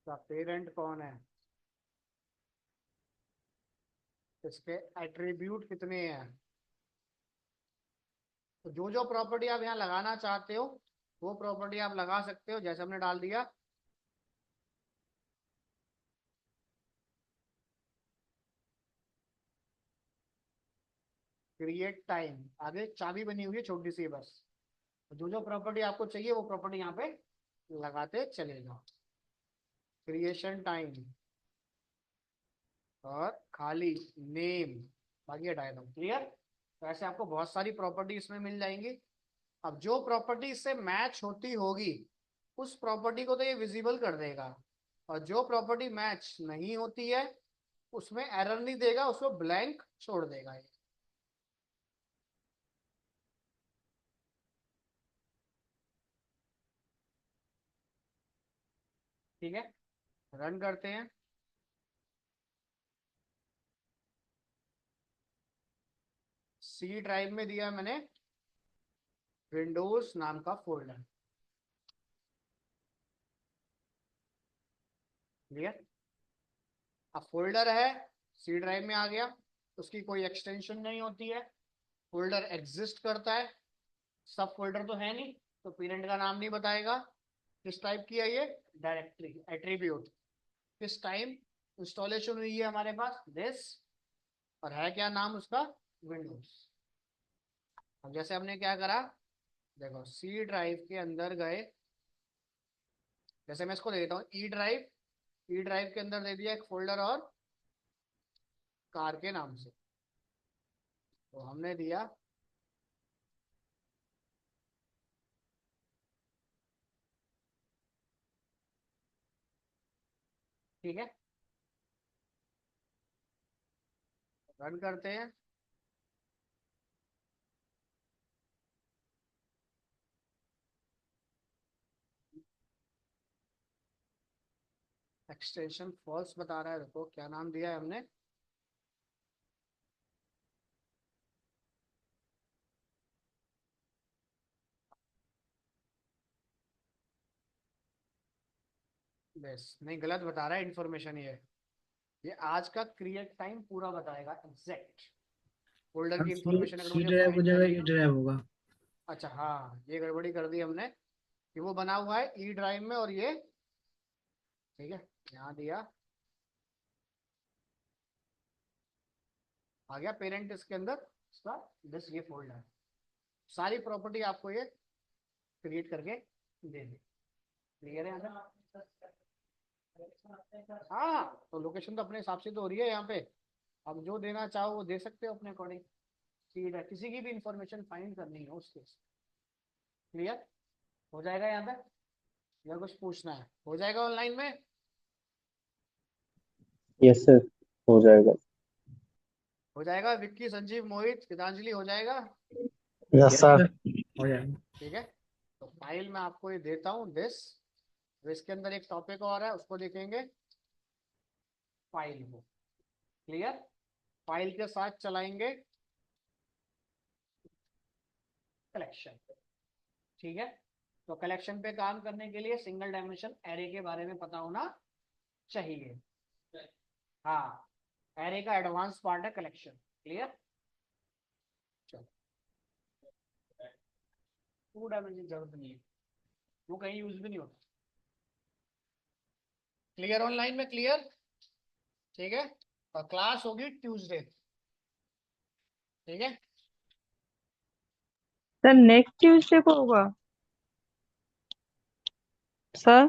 क्या पेरेंट कौन है, इसके एट्रीब्यूट कितने हैं? तो जो जो प्रॉपर्टी आप यहाँ लगाना चाहते हो वो प्रॉपर्टी आप लगा सकते हो, जैसे हमने डाल दिया क्रिएट टाइम, आगे चाबी बनी हुई है छोटी सी बस। तो जो जो प्रॉपर्टी आपको चाहिए वो प्रॉपर्टी यहाँ पे लगाते चले जाओ। क्रिएशन टाइम और खाली नेम, बाकी हटाए दो। क्लियर। तो ऐसे आपको बहुत सारी प्रॉपर्टी इसमें मिल जाएंगी। अब जो प्रॉपर्टी इससे मैच होती होगी उस प्रॉपर्टी को तो ये विजिबल कर देगा, और जो प्रॉपर्टी मैच नहीं होती है उसमें एरर नहीं देगा, उसको ब्लैंक छोड़ देगा ये। ठीक है, रन करते हैं। सी ड्राइव में दिया मैंने विंडोज नाम का फोल्डर। क्लियर। अब फोल्डर है, सी ड्राइव में आ गया, उसकी कोई एक्सटेंशन नहीं होती है, फोल्डर एग्जिस्ट करता है। सब फोल्डर तो है नहीं, तो पेरेंट का नाम नहीं बताएगा। किस टाइप की है ये, डायरेक्टरी एट्रीब्यूट। किस टाइम इंस्टॉलेशन हुई है हमारे पास, दिस, और है क्या नाम उसका, विंडोज। अब जैसे हमने क्या करा, देखो सी ड्राइव के अंदर गए, जैसे मैं इसको दे देता हूँ ई ड्राइव, ई ड्राइव के अंदर दे दिया एक फोल्डर और कार के नाम से। तो हमने दिया ठीक है, रन करते हैं। एक्सटेंशन फॉल्स बता रहा है, देखो क्या नाम दिया है हमने, बस नहीं गलत बता रहा है इन्फॉर्मेशन। ये आज का क्रिएट टाइम पूरा बताएगा एग्जैक्ट। फोल्डर अब की सी इंफॉर्मेशन अगर सी मुझे ड्राइव की फाइंड जगह करनी ई हो। ड्राइव होगा। अच्छा हाँ, ये गड़बड़ी कर दी हमने कि वो बना हुआ है ई ड्राइव में, और ये ठीक है यहाँ दिया, आ गया पेरेंट इसके अंदर इसका, दिस ये फोल्डर, सारी प्रॉपर्टी आपको ये क्रिएट करके दे दी। क्लियर है यहाँ तक? हाँ, तो लोकेशन तो अपने हिसाब से तो हो रही है यहाँ पे। अब जो देना चाहो वो दे सकते हो अपने अकॉर्डिंग। ठीक है, किसी की भी इंफॉर्मेशन फाइंड करनी है उसके। क्लियर हो जाएगा यहाँ तक, या कुछ पूछना है, हो जाएगा ऑनलाइन में। यस सर, हो जाएगा। हो जाएगा, विक्की, संजीव, मोहित, गीतांजलि, हो जाएगा। Yes yes sir. सर, हो जाएगा। ठीक है, तो फाइल में आपको ये देता हूँ दिस, तो इसके अंदर एक टॉपिक और है, उसको देखेंगे फाइल को। क्लियर। फाइल के साथ चलाएंगे कलेक्शन। ठीक है। तो कलेक्शन पे काम करने के लिए सिंगल डायमेंशन एरे के बारे में पता होना चाहिए। हाँ, एरे का एडवांस पार्ट है कलेक्शन। क्लियर। चलो, टू डायमेंशन जरूरत नहीं है, वो कहीं यूज भी नहीं होता। क्लियर ऑनलाइन में, क्लियर। ठीक है। और क्लास होगी ट्यूसडे। ठीक है। सर नेक्स्ट ट्यूसडे को होगा सर?